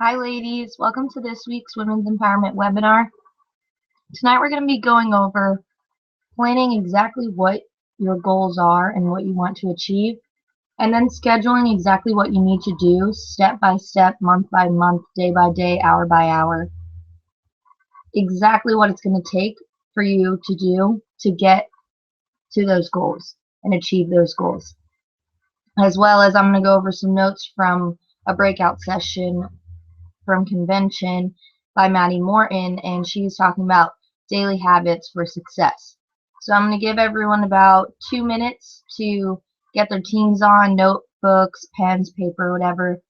Hi ladies, welcome to this week's Women's Empowerment webinar. Tonight we're going to be going over planning exactly what your goals are and what you want to achieve, and then scheduling exactly what you need to do step by step, month by month, day by day, hour by hour. Exactly what it's going to take for you to do to get to those goals and achieve those goals. As well as I'm going to go over some notes from a breakout session from Convention by Maddie Morton, and she's talking about daily habits for success. So I'm going to give everyone about 2 minutes to get their teams on, notebooks, pens, paper, whatever,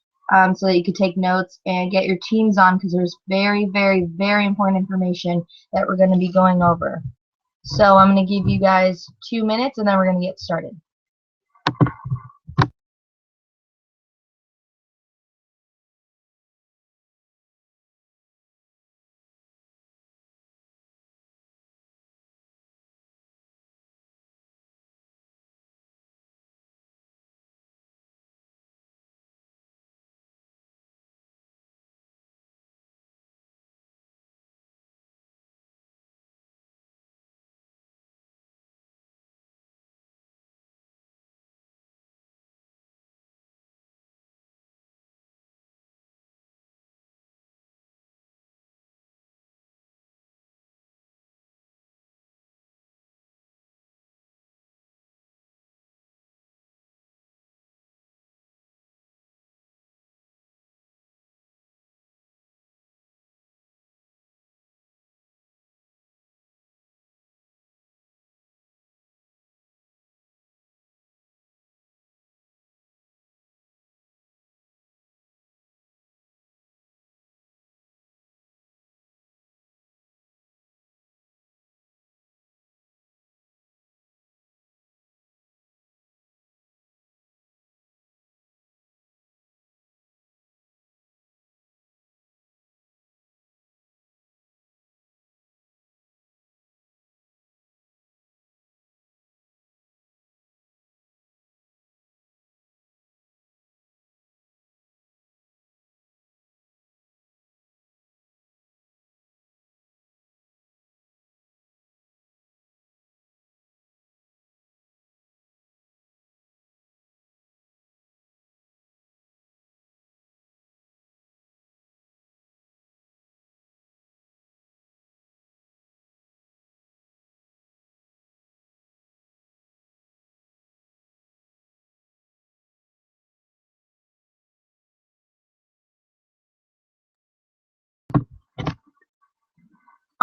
so that you can take notes and get your teams on, because there's very, very, very important information that we're going to be going over. So I'm going to give you guys 2 minutes, and then we're going to get started.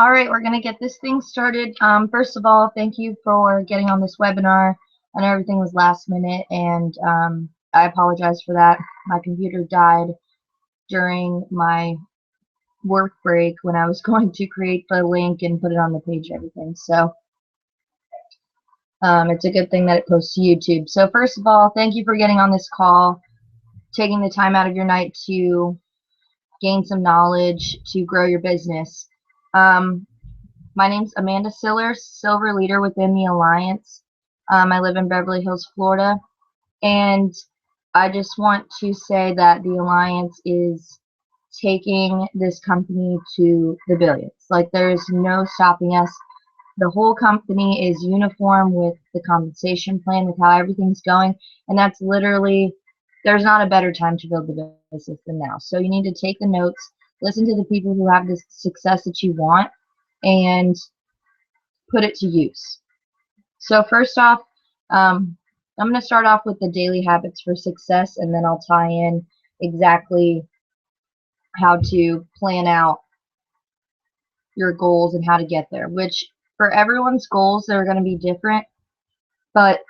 Alright, we're going to get this thing started. First of all, thank you for getting on this webinar. I know everything was last minute, and I apologize for that. My computer died during my work break when I was going to create the link and put it on the page and everything. So it's a good thing that it posts to YouTube. So first of all, thank you for getting on this call, taking the time out of your night to gain some knowledge to grow your business. My name's Amanda Siller, Silver Leader within the Alliance. I live in Beverly Hills, Florida, and I just want to say that the Alliance is taking this company to the billions. Like, there's no stopping us. The whole company is uniform with the compensation plan, with how everything's going, and that's literally, there's not a better time to build the business than now. So you need to take the notes, listen to the people who have the success that you want, and put it to use. So first off, I'm going to start off with the daily habits for success, and then I'll tie in exactly how to plan out your goals and how to get there, which for everyone's goals, they're going to be different, but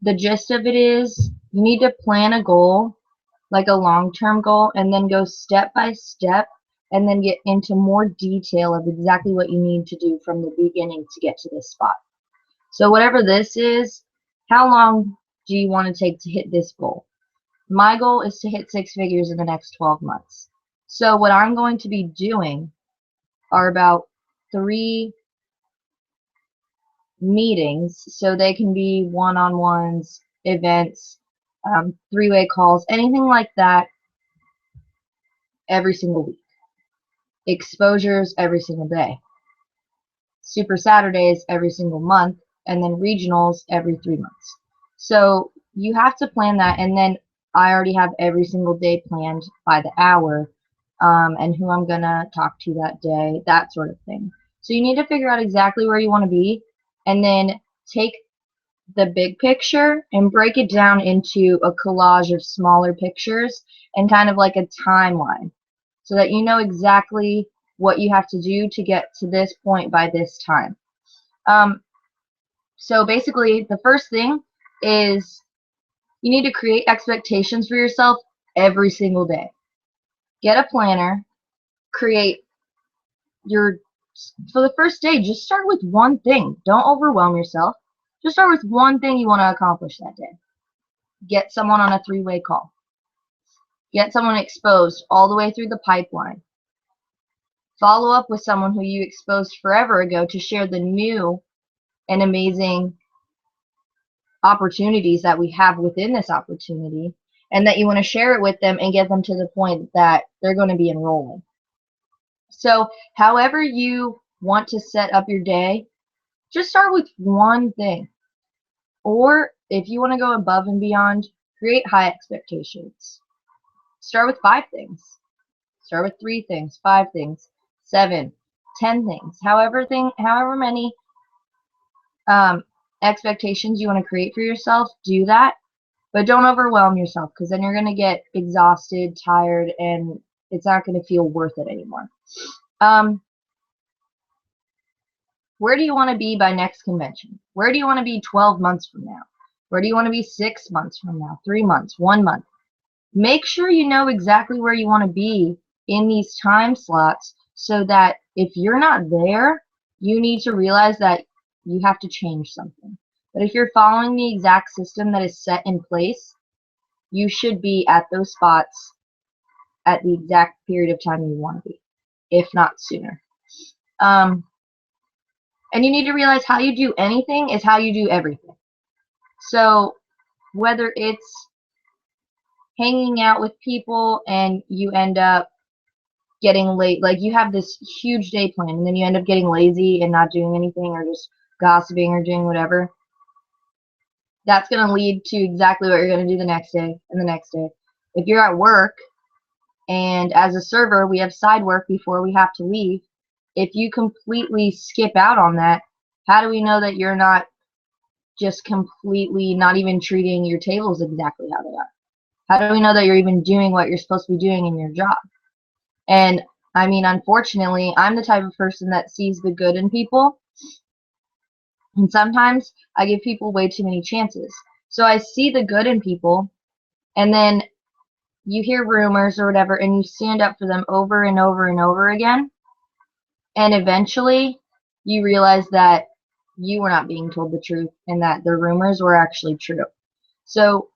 the gist of it is you need to plan a goal, like a long-term goal, and then go step by step, and then get into more detail of exactly what you need to do from the beginning to get to this spot. So whatever this is, how long do you want to take to hit this goal? My goal is to hit 6 figures in the next 12 months. So what I'm going to be doing are about 3 meetings, so they can be one-on-ones, events, 3-way calls, anything like that. every single week. Exposures every single day. Super Saturdays every single month, and then regionals every 3 months. So you have to plan that, and then I already have every single day planned by the hour, and who I'm gonna talk to that day, that sort of thing. So you need to figure out exactly where you want to be, and then take the big picture and break it down into a collage of smaller pictures and kind of like a timeline, so that you know exactly what you have to do to get to this point by this time. So basically, the first thing is you need to create expectations for yourself every single day. Get a planner, create your, for the first day, just start with one thing. Don't overwhelm yourself. Just start with one thing you want to accomplish that day. Get someone on a 3-way call. Get someone exposed all the way through the pipeline. Follow up with someone who you exposed forever ago to share the new and amazing opportunities that we have within this opportunity, and that you want to share it with them and get them to the point that they're going to be enrolling. So however you want to set up your day, just start with one thing. Or if you want to go above and beyond, create high expectations. Start with 5 things. Start with 3 things, 5 things, 7, 10 things, however many expectations you want to create for yourself, do that. But don't overwhelm yourself, because then you're going to get exhausted, tired, and it's not going to feel worth it anymore. Where do you want to be by next convention? Where do you want to be 12 months from now? Where do you want to be 6 months from now? 3 months? 1 month? Make sure you know exactly where you want to be in these time slots, so that if you're not there, you need to realize that you have to change something. But if you're following the exact system that is set in place, you should be at those spots at the exact period of time you want to be, if not sooner. And you need to realize how you do anything is how you do everything. So whether it's hanging out with people and you end up getting late, like you have this huge day plan and then you end up getting lazy and not doing anything, or just gossiping or doing whatever, that's going to lead to exactly what you're going to do the next day and the next day. If you're at work, and as a server we have side work before we have to leave, if you completely skip out on that, how do we know that you're not just completely not even treating your tables exactly how they are? How do we know that you're even doing what you're supposed to be doing in your job? And I mean, unfortunately, I'm the type of person that sees the good in people, and sometimes I give people way too many chances. So I see the good in people, and then you hear rumors or whatever, and you stand up for them over and over and over again, and eventually you realize that you were not being told the truth and that the rumors were actually true. So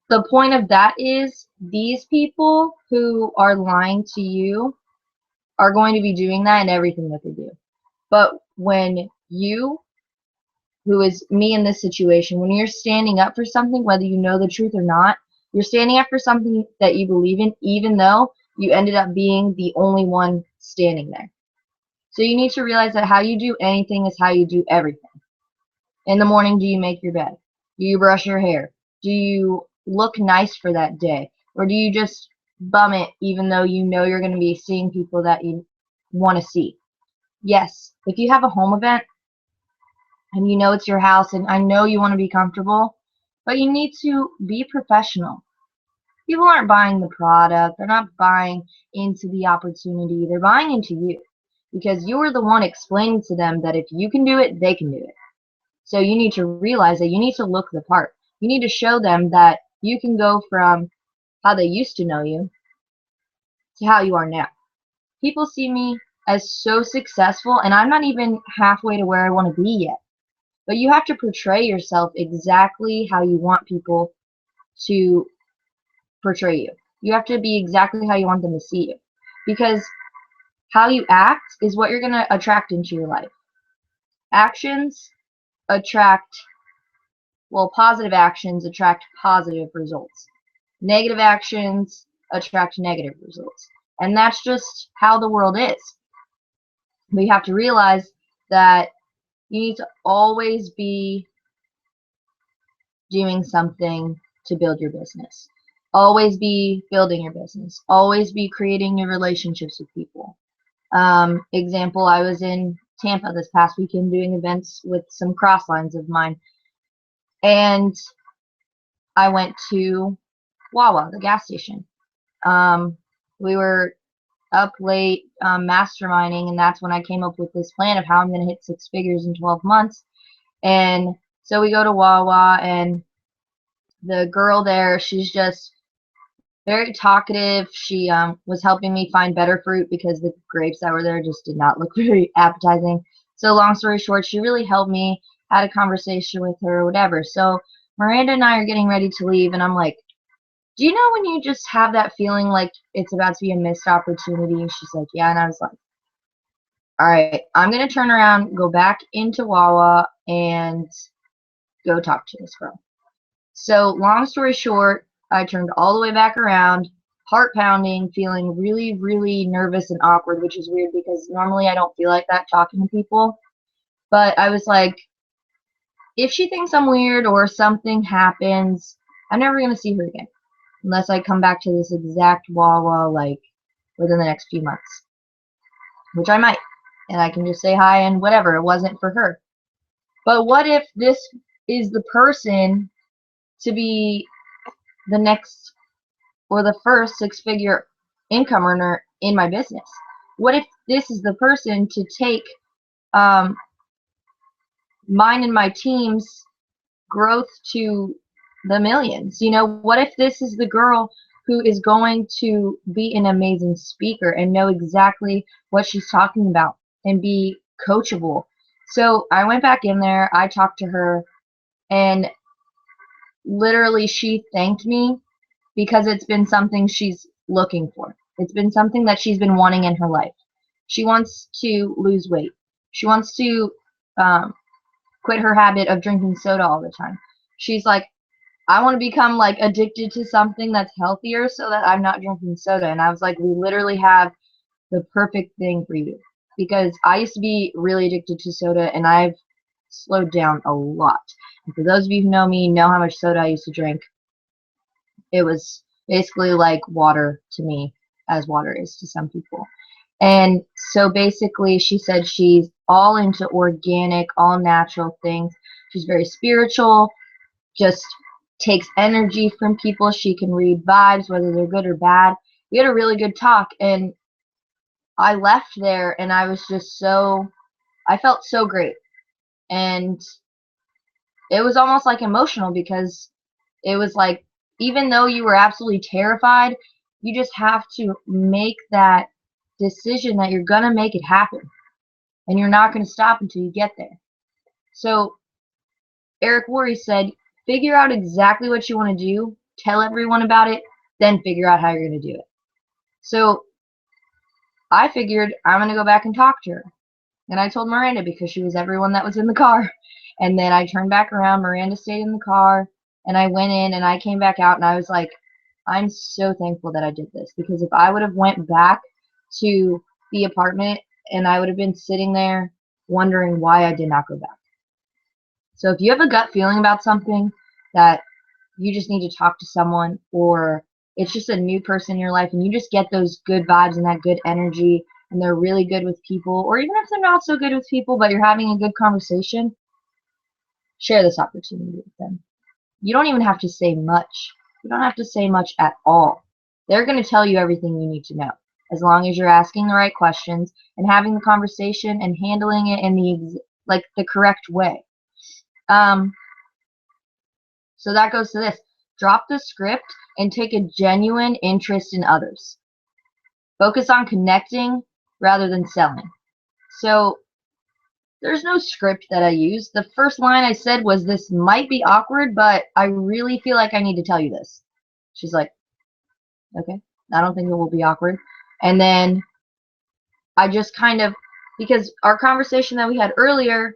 the point of that is, these people who are lying to you are going to be doing that in everything that they do. But when you, who is me in this situation, when you're standing up for something, whether you know the truth or not, you're standing up for something that you believe in, even though you ended up being the only one standing there. So you need to realize that how you do anything is how you do everything. In the morning, do you make your bed? Do you brush your hair? Do you look nice for that day? Or do you just bum it even though you know you're going to be seeing people that you want to see? Yes, if you have a home event and you know it's your house, and I know you want to be comfortable, but you need to be professional. People aren't buying the product. They're not buying into the opportunity. They're buying into you, because you are the one explaining to them that if you can do it, they can do it. So you need to realize that you need to look the part. You need to show them that you can go from how they used to know you to how you are now. People see me as so successful, and I'm not even halfway to where I want to be yet. But you have to portray yourself exactly how you want people to portray you. You have to be exactly how you want them to see you. Because how you act is what you're going to attract into your life. Actions attract, well, positive actions attract positive results. Negative actions attract negative results. And that's just how the world is. We have to realize that you need to always be doing something to build your business. Always be building your business. Always be creating new relationships with people. Example, I was in Tampa this past weekend doing events with some cross lines of mine. And I went to Wawa, the gas station. We were up late masterminding, and that's when I came up with this plan of how I'm going to hit 6 figures in 12 months. And so we go to Wawa, and the girl there, she's just very talkative. She was helping me find better fruit because the grapes that were there just did not look very appetizing. So long story short, she really helped me, had a conversation with her or whatever. So Miranda and I are getting ready to leave, and I'm like, do you know when you just have that feeling like it's about to be a missed opportunity? And she's like, yeah. And I was like, all right, I'm going to turn around, go back into Wawa, and go talk to this girl. So long story short, I turned all the way back around, heart pounding, feeling really, really nervous and awkward, which is weird because normally I don't feel like that talking to people. But I was like, if she thinks I'm weird or something happens, I'm never going to see her again unless I come back to this exact Wawa like within the next few months, which I might. And I can just say hi and whatever. It wasn't for her. But what if this is the person to be the next or the first 6-figure income earner in my business? What if this is the person to take mine and my team's growth to the millions? You know, what if this is the girl who is going to be an amazing speaker and know exactly what she's talking about and be coachable? So I went back in there, I talked to her, and literally she thanked me because it's been something she's looking for. It's been something that she's been wanting in her life. She wants to lose weight. She wants to quit her habit of drinking soda all the time. She's like, I want to become like addicted to something that's healthier so that I'm not drinking soda. And I was like, we literally have the perfect thing for you, because I used to be really addicted to soda and I've slowed down a lot. And for those of you who know me, know how much soda I used to drink. It was basically like water to me, as water is to some people. And so basically she said she's all into organic, all natural things. She's very spiritual, just takes energy from people. She can read vibes, whether they're good or bad. We had a really good talk, and I left there and I was just I felt so great. And it was almost like emotional because it was like, even though you were absolutely terrified, you just have to make that decision that you're going to make it happen. And you're not going to stop until you get there. So Eric Worre said, figure out exactly what you want to do, tell everyone about it, then figure out how you're going to do it. So I figured I'm going to go back and talk to her. And I told Miranda because she was everyone that was in the car. And then I turned back around, Miranda stayed in the car, and I went in and I came back out and I was like, I'm so thankful that I did this, because if I would have went back to the apartment and I would have been sitting there wondering why I did not go back. So if you have a gut feeling about something that you just need to talk to someone, or it's just a new person in your life and you just get those good vibes and that good energy and they're really good with people, or even if they're not so good with people but you're having a good conversation, share this opportunity with them. You don't even have to say much. You don't have to say much at all. They're going to tell you everything you need to know, as long as you're asking the right questions and having the conversation and handling it in the correct way. So that goes to this. Drop the script and take a genuine interest in others. Focus on connecting rather than selling. So there's no script that I use. The first line I said was, this might be awkward, but I really feel like I need to tell you this. She's like, okay, I don't think it will be awkward. And then I just kind of, because our conversation that we had earlier,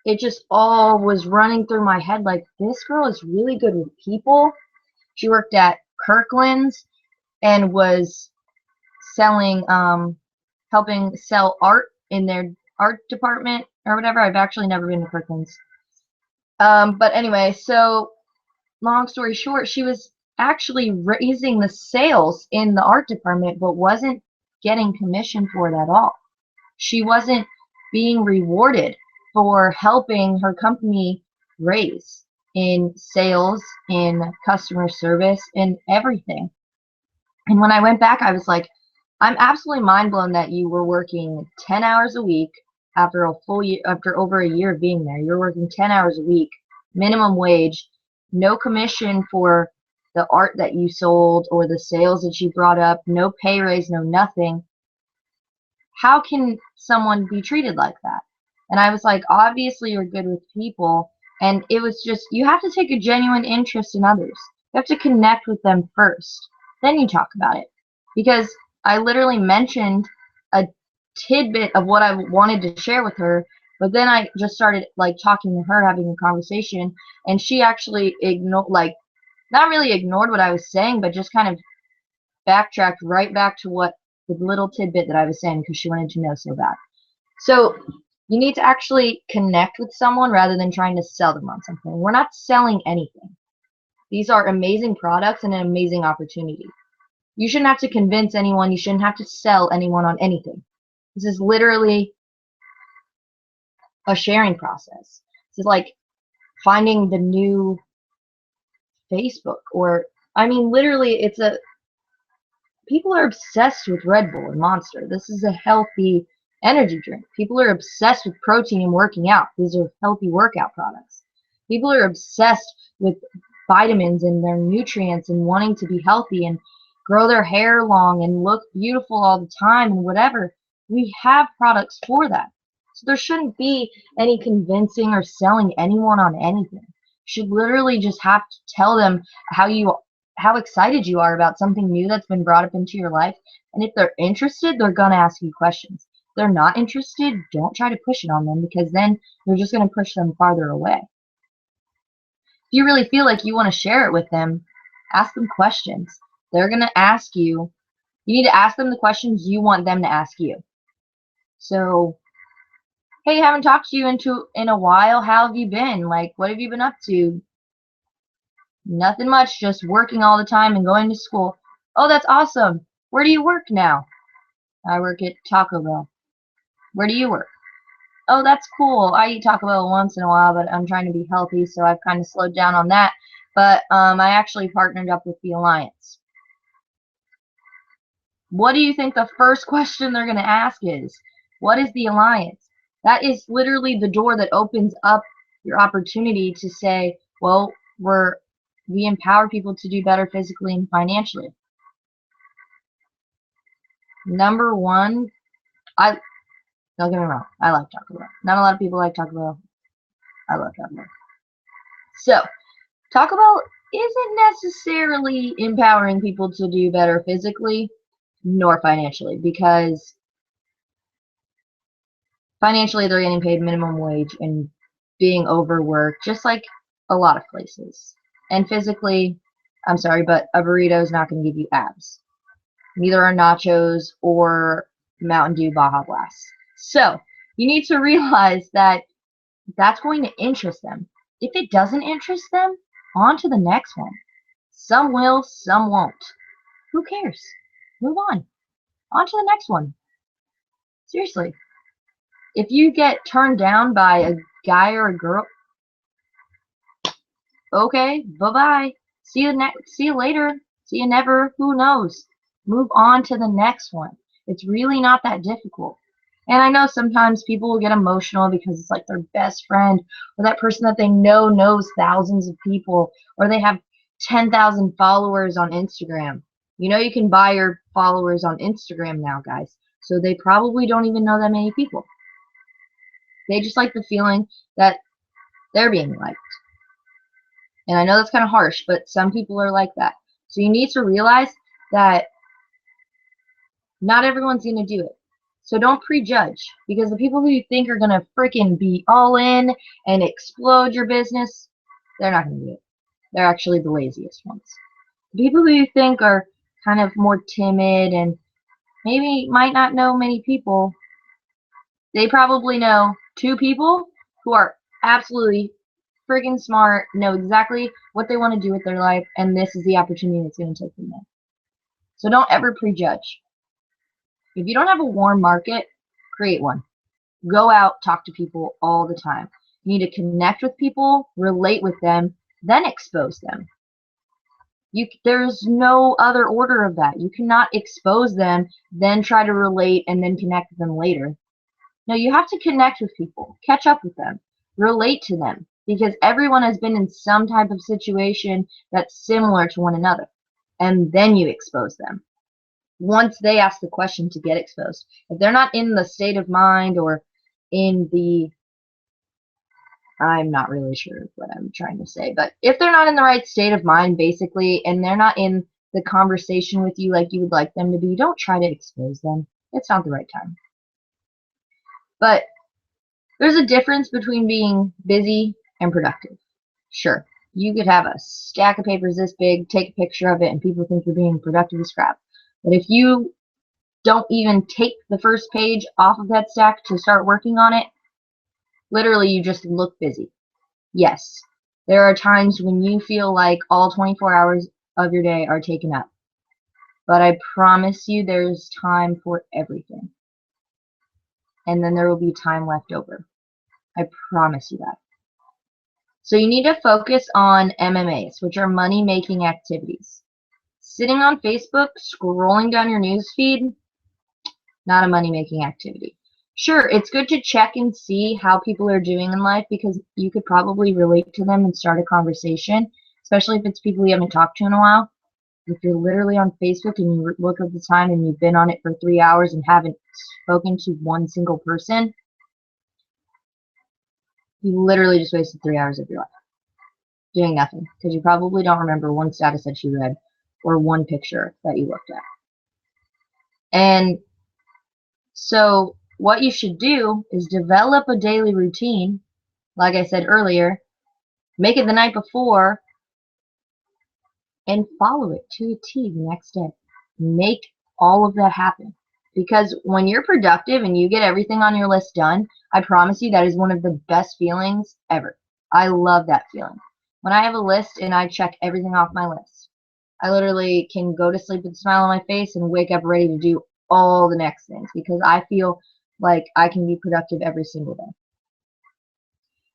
it just all was running through my head like, this girl is really good with people. She worked at Kirkland's, and was selling, helping sell art in their art department or whatever. I've actually never been to Kirkland's. But anyway, so long story short, she was actually raising the sales in the art department, but wasn't getting commission for it at all. She wasn't being rewarded for helping her company raise in sales, in customer service, in everything. And when I went back, I was like, I'm absolutely mind blown that you were working 10 hours a week after a full year, after over a year of being there. You're working 10 hours a week, minimum wage, no commission for the art that you sold or the sales that you brought up, no pay raise, no nothing. How can someone be treated like that? And I was like, obviously you're good with people. And it was just, you have to take a genuine interest in others. You have to connect with them first. Then you talk about it. Because I literally mentioned a tidbit of what I wanted to share with her, but then I just started like talking to her, having a conversation, and she actually ignored, like, not really ignored what I was saying, but just kind of backtracked right back to what the little tidbit that I was saying because she wanted to know so bad. So you need to actually connect with someone rather than trying to sell them on something. We're not selling anything. These are amazing products and an amazing opportunity. You shouldn't have to convince anyone. You shouldn't have to sell anyone on anything. This is literally a sharing process. This is like finding the new Facebook, or, I mean, literally, it's a, people are obsessed with Red Bull and Monster. This is a healthy energy drink. People are obsessed with protein and working out. These are healthy workout products. People are obsessed with vitamins and their nutrients and wanting to be healthy and grow their hair long and look beautiful all the time and whatever. We have products for that. So there shouldn't be any convincing or selling anyone on anything. You should literally just have to tell them how excited you are about something new that's been brought up into your life. And if they're interested, they're going to ask you questions. If they're not interested, don't try to push it on them, because then you're just going to push them farther away. If you really feel like you want to share it with them, ask them questions. They're going to ask you. You need to ask them the questions you want them to ask you. So, hey, haven't talked to you in a while. How have you been? Like, what have you been up to? Nothing much, just working all the time and going to school. Oh, that's awesome. Where do you work now? I work at Taco Bell. Where do you work? Oh, that's cool. I eat Taco Bell once in a while, but I'm trying to be healthy, so I've kind of slowed down on that. But I actually partnered up with the Alliance. What do you think the first question they're going to ask is? What is the Alliance? That is literally the door that opens up your opportunity to say, well, we empower people to do better physically and financially. Number one, don't get me wrong, I like Taco Bell. Not a lot of people like Taco Bell. I love Taco Bell. So, Taco Bell isn't necessarily empowering people to do better physically nor financially, because financially they're getting paid minimum wage and being overworked, just like a lot of places. And physically, I'm sorry, but a burrito is not going to give you abs. Neither are nachos or Mountain Dew Baja Blast. So, you need to realize that that's going to interest them. If it doesn't interest them, on to the next one. Some will, some won't. Who cares? Move on. On to the next one. Seriously. If you get turned down by a guy or a girl, okay, bye-bye. See you later. See you never. Who knows? Move on to the next one. It's really not that difficult. And I know sometimes people will get emotional because it's like their best friend, or that person that they know knows thousands of people, or they have 10,000 followers on Instagram. You know, you can buy your followers on Instagram now, guys. So they probably don't even know that many people. They just like the feeling that they're being liked. And I know that's kind of harsh, but some people are like that. So you need to realize that not everyone's going to do it. So don't prejudge, because the people who you think are going to freaking be all in and explode your business, they're not going to do it. They're actually the laziest ones. The people who you think are kind of more timid and maybe might not know many people, they probably know 2 people who are absolutely freaking smart, know exactly what they want to do with their life, and this is the opportunity that's going to take them there. So don't ever prejudge. If you don't have a warm market, create one. Go out, talk to people all the time. You need to connect with people, relate with them, then expose them. There's no other order of that. You cannot expose them, then try to relate, and then connect with them later. No, you have to connect with people, catch up with them, relate to them, because everyone has been in some type of situation that's similar to one another, and then you expose them. Once they ask the question to get exposed. If they're not in the state of mind or in the, I'm not really sure what I'm trying to say, but if they're not in the right state of mind, basically, and they're not in the conversation with you like you would like them to be, don't try to expose them. It's not the right time. But there's a difference between being busy and productive. Sure, you could have a stack of papers this big, take a picture of it, and people think you're being productive as crap. But if you don't even take the first page off of that stack to start working on it, literally you just look busy. Yes, there are times when you feel like all 24 hours of your day are taken up. But I promise you there's time for everything. And then there will be time left over. I promise you that. So you need to focus on MMAs, which are money-making activities. Sitting on Facebook, scrolling down your news feed, not a money-making activity. Sure, it's good to check and see how people are doing in life because you could probably relate to them and start a conversation, especially if it's people you haven't talked to in a while. If you're literally on Facebook and you look at the time and you've been on it for 3 hours and haven't spoken to one single person, you literally just wasted 3 hours of your life doing nothing because you probably don't remember one status that you read or one picture that you looked at. And so what you should do is develop a daily routine, like I said earlier, make it the night before, and follow it to a T the next day. Make all of that happen. Because when you're productive and you get everything on your list done, I promise you that is one of the best feelings ever. I love that feeling. When I have a list and I check everything off my list, I literally can go to sleep with a smile on my face and wake up ready to do all the next things because I feel like I can be productive every single day.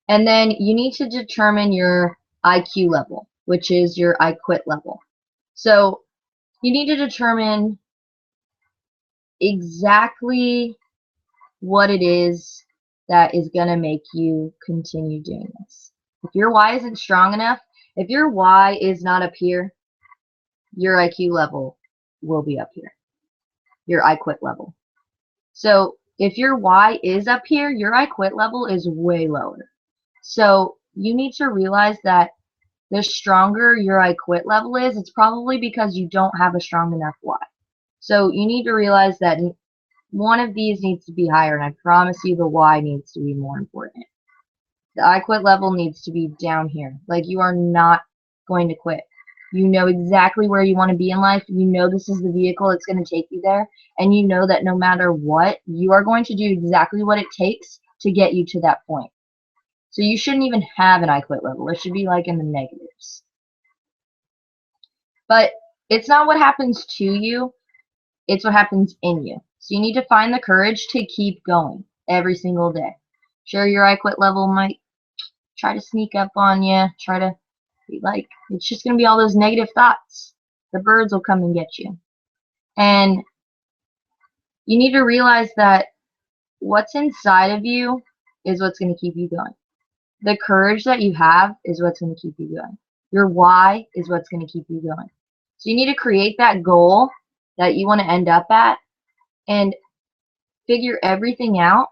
And then you need to determine your IQ level, which is your I quit level. So you need to determine exactly what it is that is going to make you continue doing this. If your why isn't strong enough, if your why is not up here, your IQ level will be up here, your I quit level. So if your why is up here, your I quit level is way lower. So you need to realize that the stronger your I quit level is, it's probably because you don't have a strong enough why. So you need to realize that one of these needs to be higher, and I promise you the why needs to be more important. The I quit level needs to be down here. Like you are not going to quit. You know exactly where you want to be in life. You know this is the vehicle that's going to take you there. And you know that no matter what, you are going to do exactly what it takes to get you to that point. So you shouldn't even have an I quit level. It should be like in the negatives. But it's not what happens to you. It's what happens in you. So you need to find the courage to keep going every single day. Sure, your I quit level might try to sneak up on you, try to be like, it's just going to be all those negative thoughts. The birds will come and get you. And you need to realize that what's inside of you is what's going to keep you going. The courage that you have is what's going to keep you going. Your why is what's going to keep you going. So you need to create that goal that you want to end up at and figure everything out.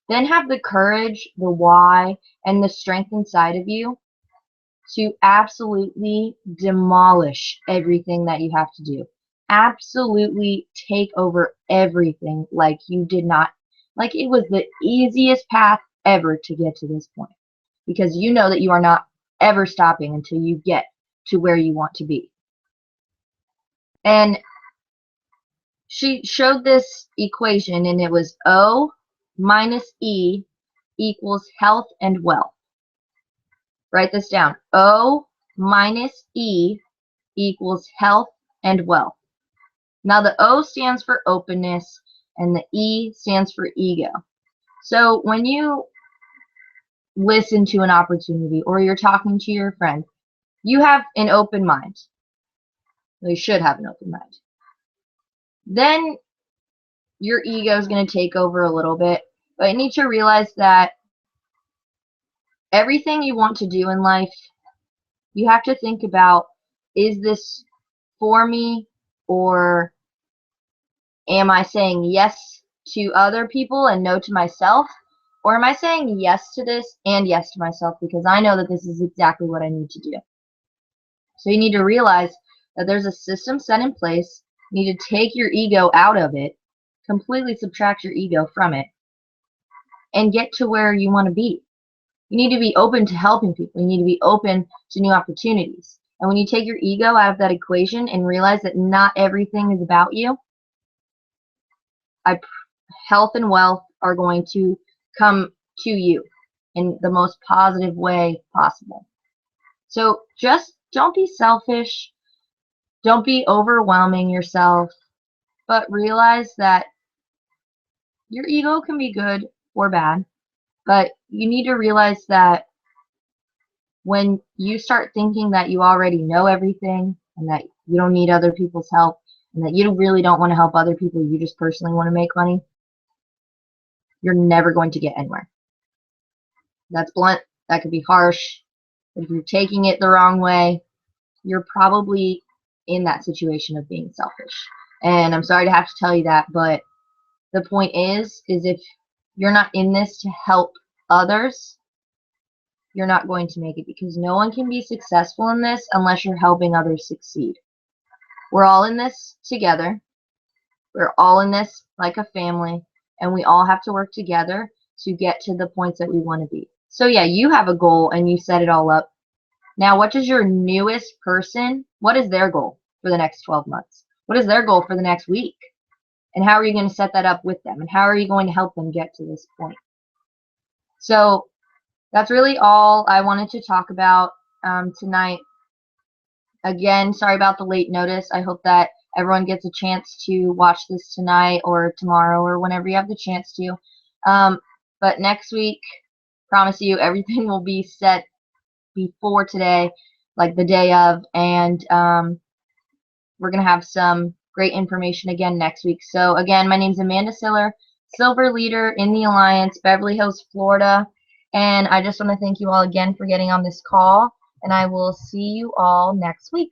Then have the courage, the why, and the strength inside of you to absolutely demolish everything that you have to do. Absolutely take over everything like you did not, like it was the easiest path ever to get to this point. Because you know that you are not ever stopping until you get to where you want to be. And she showed this equation, and it was O minus E equals health and wealth. Write this down. O minus E equals health and wealth. Now the O stands for openness and the E stands for ego. So when you listen to an opportunity or you're talking to your friend, you have an open mind. Well, you should have an open mind. Then your ego is going to take over a little bit, but you need to realize that everything you want to do in life, you have to think about, is this for me, or am I saying yes to other people and no to myself? Or am I saying yes to this and yes to myself because I know that this is exactly what I need to do? So you need to realize that there's a system set in place. You need to take your ego out of it, completely subtract your ego from it, and get to where you want to be. You need to be open to helping people. You need to be open to new opportunities. And when you take your ego out of that equation and realize that not everything is about you, health and wealth are going to come to you in the most positive way possible. So just don't be selfish. Don't be overwhelming yourself, but realize that your ego can be good or bad. But you need to realize that when you start thinking that you already know everything and that you don't need other people's help and that you really don't want to help other people, you just personally want to make money, you're never going to get anywhere. That's blunt. That could be harsh. But if you're taking it the wrong way, you're probably in that situation of being selfish. And I'm sorry to have to tell you that, but the point is if you're not in this to help others, you're not going to make it, because no one can be successful in this unless you're helping others succeed. We're all in this together. We're all in this like a family, and we all have to work together to get to the points that we want to be. So yeah, you have a goal and you set it all up. Now, what does your newest person, what is their goal for the next 12 months? What is their goal for the next week? And how are you going to set that up with them? And how are you going to help them get to this point? So that's really all I wanted to talk about tonight. Again, sorry about the late notice. I hope that everyone gets a chance to watch this tonight or tomorrow or whenever you have the chance to. But next week, promise you, everything will be set before today, like the day of, and we're going to have some great information again next week. So again, my name is Amanda Siller, Silver Leader in the Alliance, Beverly Hills, Florida, and I just want to thank you all again for getting on this call, and I will see you all next week.